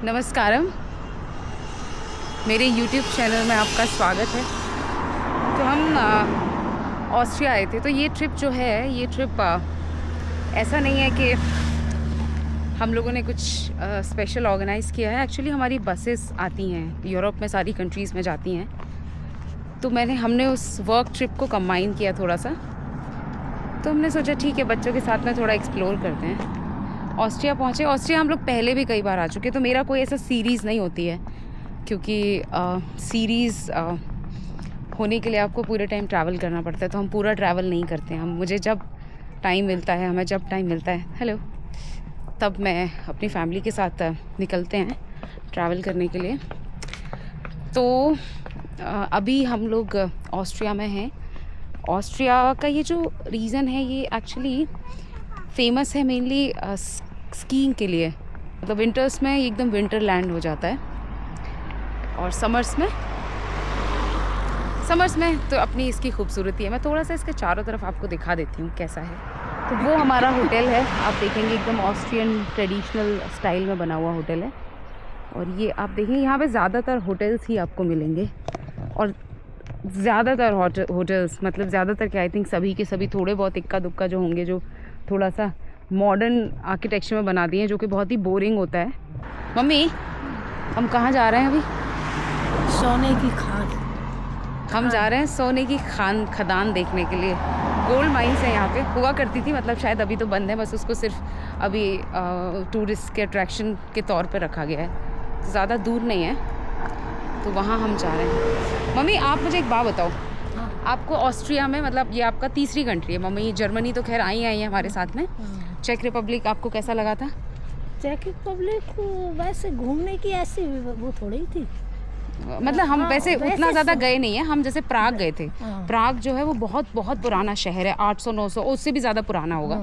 नमस्कारम, मेरे YouTube channel में आपका स्वागत है। तो हम ऑस्ट्रिया आए थे। तो ये ट्रिप जो है, ये ट्रिप ऐसा नहीं है कि हम लोगों ने कुछ स्पेशल ऑर्गेनाइज़ किया है। एक्चुअली हमारी बसेस आती हैं, यूरोप में सारी कंट्रीज़ में जाती हैं। तो हमने उस वर्क ट्रिप को कंबाइन किया थोड़ा सा। तो हमने सोचा ठीक है, बच्चों के साथ में थोड़ा एक्सप्लोर करते हैं। ऑस्ट्रिया पहुँचे। ऑस्ट्रिया हम लोग पहले भी कई बार आ चुके, तो मेरा कोई ऐसा सीरीज़ नहीं होती है, क्योंकि सीरीज़ होने के लिए आपको पूरे टाइम ट्रैवल करना पड़ता है। तो हम पूरा ट्रैवल नहीं करते हैं। मुझे जब टाइम मिलता है, हमें जब टाइम मिलता है, हेलो, तब मैं अपनी फैमिली के साथ निकलते हैं ट्रैवल करने के लिए। तो अभी हम लोग ऑस्ट्रिया में हैं। ऑस्ट्रिया का ये जो रीज़न है, ये एक्चुअली फेमस है मेनली स्कीइंग के लिए। मतलब विंटर्स में एकदम विंटर लैंड हो जाता है, और समर्स में तो अपनी इसकी खूबसूरती है। मैं थोड़ा सा इसके चारों तरफ आपको दिखा देती हूँ कैसा है। तो वो हमारा होटल है, आप देखेंगे एकदम ऑस्ट्रियन ट्रेडिशनल स्टाइल में बना हुआ होटल है। और ये आप देखेंगे यहाँ पे ज़्यादातर होटल्स ही आपको मिलेंगे, और ज़्यादातर होटल्स मतलब ज़्यादातर क्या, आई थिंक सभी के सभी थोड़े बहुत इक्का दुक्का जो होंगे, जो थोड़ा सा मॉडर्न आर्किटेक्चर में बना दिए हैं, जो कि बहुत ही बोरिंग होता है। मम्मी, हम कहाँ जा रहे हैं अभी? सोने की खान। हम जा रहे हैं सोने की खदान देखने के लिए। गोल्ड माइंस है यहाँ पे, हुआ करती थी, मतलब शायद अभी तो बंद है, बस उसको सिर्फ अभी टूरिस्ट के अट्रैक्शन के तौर पे रखा गया है। ज़्यादा दूर नहीं है, तो वहाँ हम जा रहे हैं। मम्मी, आप मुझे एक बात बताओ, आपको ऑस्ट्रिया में, मतलब ये आपका तीसरी कंट्री है मम्मी, जर्मनी तो खैर आई है हमारे साथ में, चेक रिपब्लिक आपको कैसा लगा था? चेक रिपब्लिक वैसे घूमने की ऐसी वो थोड़ी थी, मतलब हम वैसे उतना ज़्यादा गए नहीं है। हम जैसे प्राग गए थे। प्राग जो है वो बहुत बहुत पुराना शहर है, 800-900 उससे भी ज़्यादा पुराना होगा।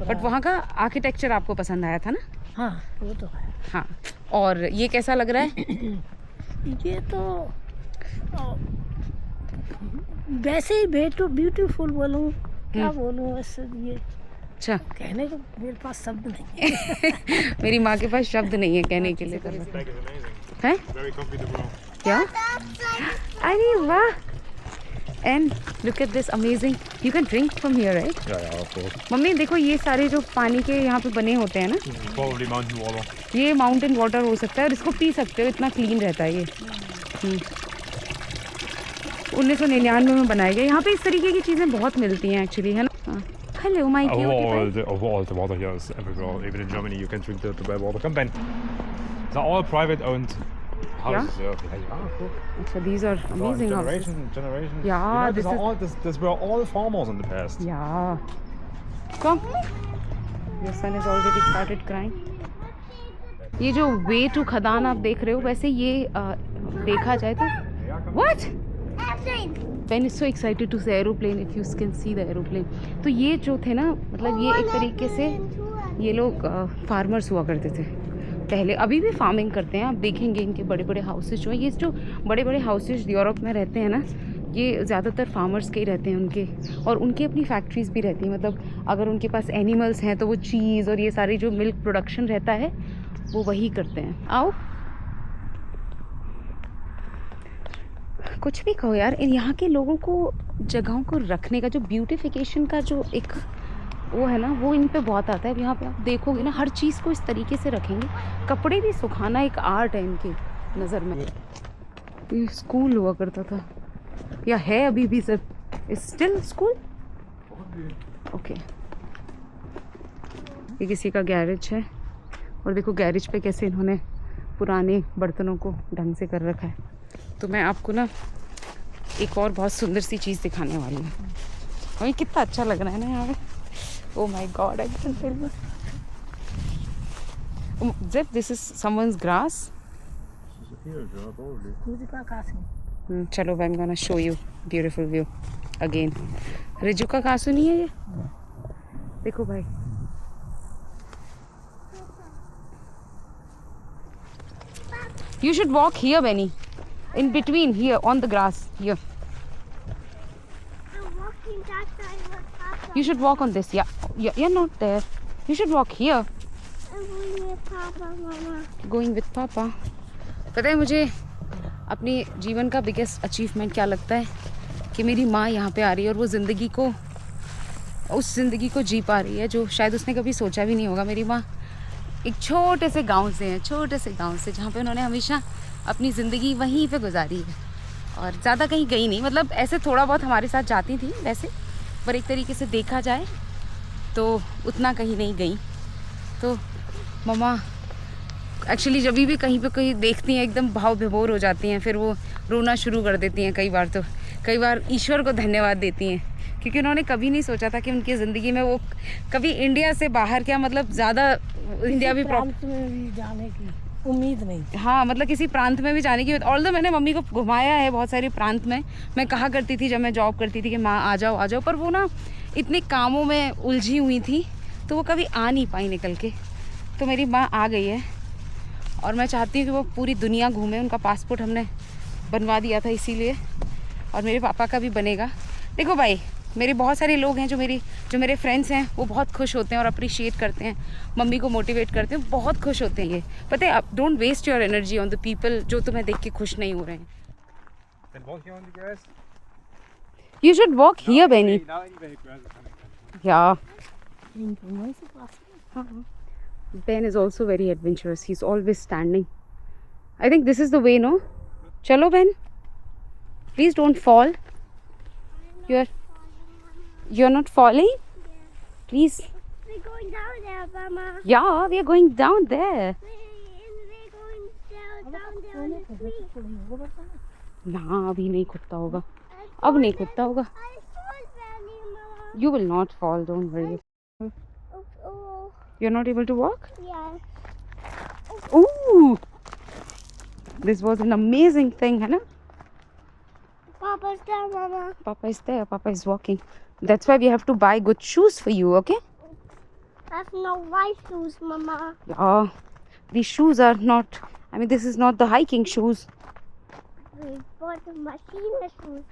बट वहाँ का आर्किटेक्चर आपको पसंद आया था ना? हाँ, वो तो है। हाँ, और ये कैसा लग रहा है? ये तो वैसे ही ब्यूटीफुल बोलूँ, क्या बोलूँ वैसे। ये अच्छा, कहने को मेरे पास शब्द नहीं है। मेरी माँ के पास शब्द नहीं है कहने के लिए। हैं? क्या? अरे वाह! And look at this amazing. You can drink from here, right? Yeah, of course. Mummy देखो, ये सारे जो पानी के यहाँ पे बने होते हैं ना, Probably mountain water. ये माउंटेन वाटर हो सकता है, और इसको पी सकते हो, इतना क्लीन रहता है ये। 1999 में बनाया गया। यहाँ पे इस तरीके की चीज़ें बहुत मिलती हैं एक्चुअली, है ना? Hello my All the water here is everywhere. Even in Germany, you can drink the well water. Come, Ben. They're all private-owned houses. Yeah, cool. अच्छा, these are amazing houses. Generations. Yeah, You know, this this were all farmers in the past. Yeah. Come. Your son has already started crying. ये जो way to खदान आप देख रहे हो, वैसे ये देखा जाए तो what? Ben is so excited to see aeroplane. If you can see the aeroplane. तो ये जो थे ना, मतलब ये एक तरीके से ये लोग फार्मर्स हुआ करते थे पहले, अभी भी फार्मिंग करते हैं। आप देखेंगे इनके बड़े बड़े हाउसेज जो हैं, ये जो बड़े बड़े हाउसेज यूरोप में रहते हैं ना, ये ज़्यादातर फार्मर्स के ही रहते हैं उनके, और उनकी अपनी फैक्ट्रीज़ भी रहती हैं। मतलब अगर उनके पास एनिमल्स हैं तो वो चीज़ और ये सारी जो मिल्क प्रोडक्शन रहता है वो वही करते हैं। आओ, कुछ भी कहो यार, यहाँ के लोगों को जगहों को रखने का जो ब्यूटिफिकेशन का जो एक वो है ना, वो इन पे बहुत आता है। यहाँ पे आप देखोगे ना, हर चीज़ को इस तरीके से रखेंगे। कपड़े भी सुखाना एक आर्ट है इनकी नज़र में। ये स्कूल हुआ करता था, या है अभी भी सर? Still school? ओके। ये किसी का गैरेज है, और देखो गैरेज पे कैसे इन्होंने पुराने बर्तनों को ढंग से कर रखा है। तो मैं आपको ना एक और बहुत सुंदर सी चीज़ दिखाने वाली हूँ। हमें कितना अच्छा लग रहा है ना यहाँ पे। Oh my God, I can't tell you. Zip, this is someone's grass. चलो, I'm gonna show you beautiful view again. Riju का कासू नहीं है ये? देखो भाई, you should walk here, Benny. In between here on the grass here. I'm walking that side with Papa. You should walk on this. Yeah, you're not there. You should walk here. I'm going with Papa. Papa, Mama. Going with पापा। पता है मुझे अपनी जीवन का biggest achievement क्या लगता है कि मेरी माँ यहाँ पे आ रही है और वो ज़िंदगी को, उस ज़िंदगी को जी पा रही है जो शायद उसने कभी सोचा भी नहीं होगा। मेरी माँ एक छोटे से गांव से है, छोटे से गांव से, जहाँ पे उन्होंने हमेशा अपनी ज़िंदगी वहीं पे गुजारी है और ज़्यादा कहीं गई नहीं। मतलब ऐसे थोड़ा बहुत हमारे साथ जाती थी वैसे, पर एक तरीके से देखा जाए तो उतना कहीं नहीं गई। तो मम्मा एक्चुअली जब भी कहीं पे कहीं देखती हैं एकदम भाव विभोर हो जाती हैं, फिर वो रोना शुरू कर देती हैं। कई बार ईश्वर को धन्यवाद देती हैं क्योंकि उन्होंने कभी नहीं सोचा था कि उनकी ज़िंदगी में वो कभी इंडिया से बाहर, क्या मतलब ज़्यादा इंडिया भी प्रांत में भी जाने की उम्मीद नहीं थी। हाँ, मतलब किसी प्रांत में भी जाने की। ऑल्दो मैंने मम्मी को घुमाया है बहुत सारे प्रांत में। मैं कहा करती थी जब मैं जॉब करती थी कि माँ आ जाओ, पर वो ना इतने कामों में उलझी हुई थी तो वो कभी आ नहीं पाई निकल के। तो मेरी माँ आ गई है और मैं चाहती हूँ कि वो पूरी दुनिया घूमे। उनका पासपोर्ट हमने बनवा दिया था इसीलिए, और मेरे पापा का भी बनेगा। देखो भाई, मेरे बहुत सारे लोग हैं जो मेरे फ्रेंड्स हैं, वो बहुत खुश होते हैं और अप्रिशिएट करते हैं, मम्मी को मोटिवेट करते हैं, बहुत खुश होते हैं। ये पता है, आप don't waste your energy on the people जो तुम्हें देख के खुश नहीं हो रहे हैं। Then walk here on the grass. You should walk here, Benny. Now anyway, grass is coming. Yeah. इनके मुंह से पास में। Ben is also very adventurous. He's always standing. I think this is the way, no? Chalo, Ben. Please don't fall. You're not falling? Please. We're going down there, Mama. Yeah, we are going down there. We're going down there on the street. ना अभी नहीं खुदता होगा, अब नहीं खुदता होगा। I fall, Daddy, Mama. You will not fall, don't worry. Oh, You're not able to walk? yeah. Ooh! This was an amazing thing, है ना? Papa's there, Mama. Papa is there, Papa is walking. That's why we have to buy good shoes for you, okay? I have no white shoes, Mama. Yeah, these shoes are not, I mean, this is not the hiking shoes. We bought the machine shoes,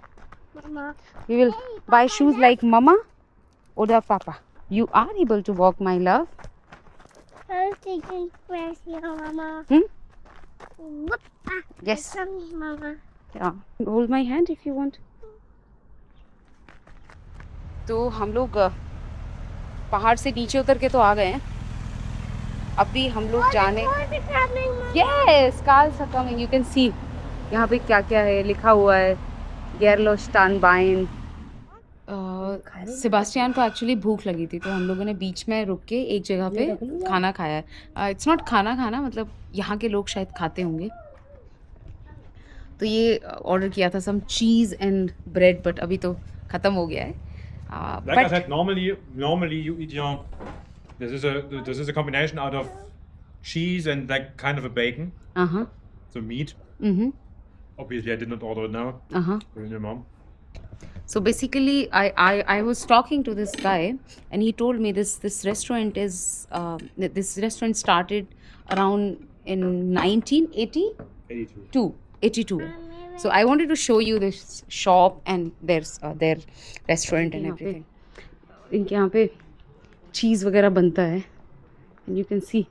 Mama. We will buy shoes like Mama or the Papa. You are able to walk, my love. I'm taking grass now, Mama. Hmm? Whoop. Ah, Yes. come, Mama. Yeah. Hold my hand if you want. तो हम लोग पहाड़ से नीचे उतर के तो आ गए हैं। अभी हम लोग जाने, Cars are coming, Mama. yes, cars are coming. You can see यहाँ पे क्या क्या है लिखा हुआ है, गेरलोस्टानबाइन। सेबास्टियन को एक्चुअली भूख लगी थी तो हम लोगों ने बीच में रुक के एक जगह पे खाना खाया है। इट्स नॉट खाना मतलब यहाँ के लोग शायद खाते होंगे। तो ये ऑर्डर किया था सम चीज़ एंड ब्रेड, बट अभी तो ख़त्म हो गया है। Like I said, normally you eat your. This is a combination out of cheese and like kind of a bacon, so meat. Obviously, I did not order it now. With your mom. So basically, I was talking to this guy, and he told me this restaurant is this restaurant started around in 1982. 82. So I wanted to show you this shop and their restaurant and everything. इनके यहाँ पे चीज़ वगैरह बनता है, and you can see.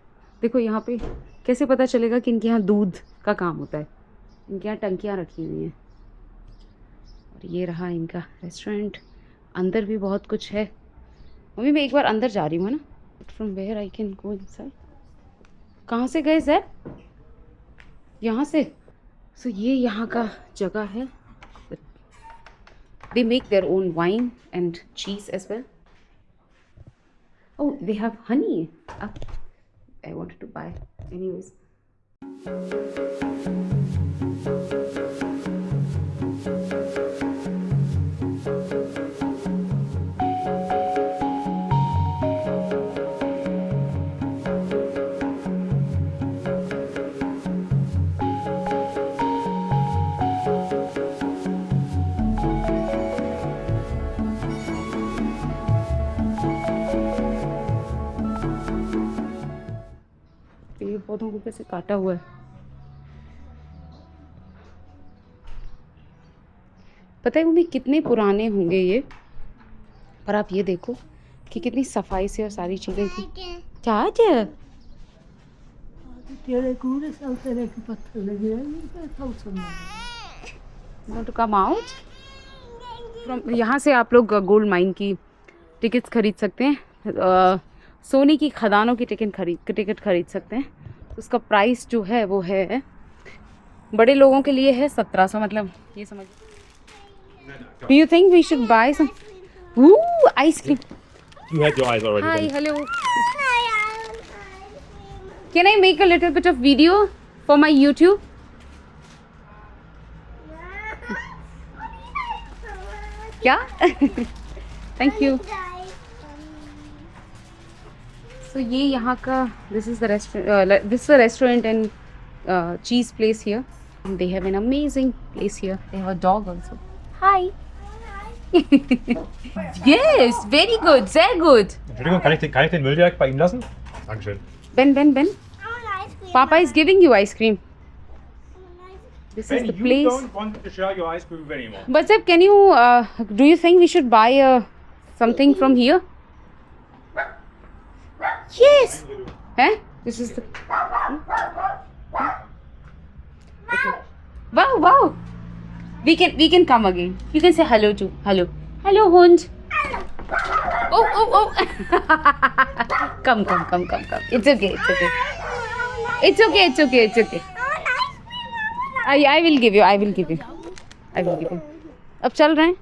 देखो यहाँ पे कैसे पता चलेगा कि इनके यहाँ दूध का काम होता है। इनके यहाँ टंकियाँ रखी हुई हैं और ये रहा इनका रेस्टोरेंट। अंदर भी बहुत कुछ है। मम्मी मैं एक बार अंदर जा रही हूँ, है ना? From where I can go inside. कहाँ से गए सर? यहाँ से। सो ये यहाँ का जगह है। They make their own wine and cheese as well. Oh, they have honey. I wanted to buy. Anyways. ये पौधों को कैसे काटा हुआ है। पता है मम्मी कितने पुराने होंगे ये, पर आप ये देखो कि कितनी सफाई से और सारी चीज़ें की। क्या है टेढ़े कूड़े से तरह के पत्थर लगे हैं, इनका सब सुंदर Want to come out? From यहाँ से आप लोग गोल्ड माइन की टिकट्स खरीद सकते हैं, सोने की खदानों की टिकट खरीद सकते हैं। उसका प्राइस जो है वो है, बड़े लोगों के लिए है 1700, मतलब ये समझ। Do you think we should buy some? Ooh, ice cream. You had your eyes already. Hi, then. hello. Can I make a little bit of video for my YouTube? क्या? Thank you. So ये यहाँ का, this is the restaurant. This is a restaurant and cheese place here. And they have an amazing place here. They have a dog also. Hi. Yes, very good, sehr gut. Entschuldigung, kann ich den Müll direkt bei Ihnen lassen? Dankeschön. Ben. I want ice cream. Papa is giving you ice cream. This When is the you place. don't want to share your ice cream with anyone. But Seb, can you? Do you think we should buy something from here? Yes. Huh? This is the. Okay. Wow. We can come again. You can say hello too. Hello, hund. Oh. Come. It's okay. It's okay. I will give you. अब चल रहे हैं।